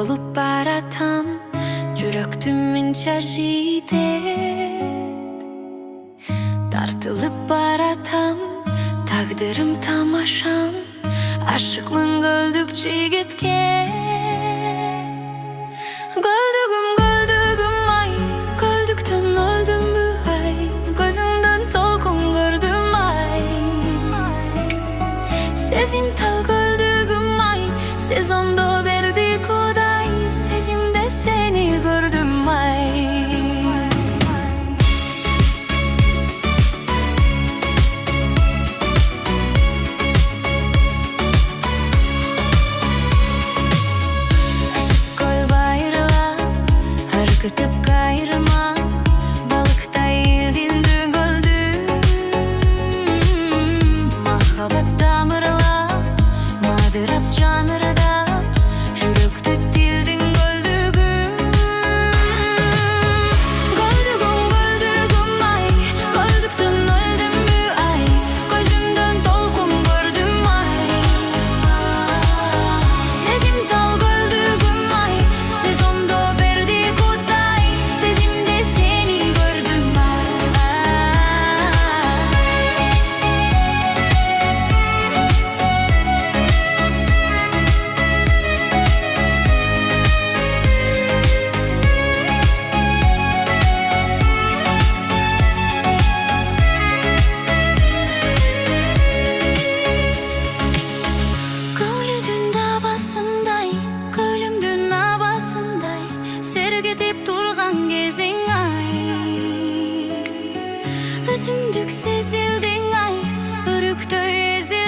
болуп баратам, жүрөктүм мынча жийдет. Тартылып баратам, тагдырым тамашам, ашыкмын көлдүк жигитке. Көлдүгүм, көлдүгүм ай, көлдүктөн өлдүмбү ай, көзүңдөн толкун көрдүм ай. Сезимтал көлдүгүм ай, сезондо берди Кудай, сезимде сени көрдүм ай. Кытып кайрыма, балыктай илдинді көлдүм. Махаббат тамырлап, мадырап жанырдап, жүрөктү тилдиң көлдүгүм. Көлдүгүм, көлдүгүм ай, көлдүктөн өлдүмбү ай, көзүмдөн толкун көрдүм ай. Сезимтал көлдүгүм ай, сезондо берди Кудай, сезимде сени көрдүм ай. Көйлүдүн дабасындай, көлүмдүн абасындай, сергетип турган кезиң ай. Өзүңдүк сезилдиң ай, өрүктөй эзилдиң.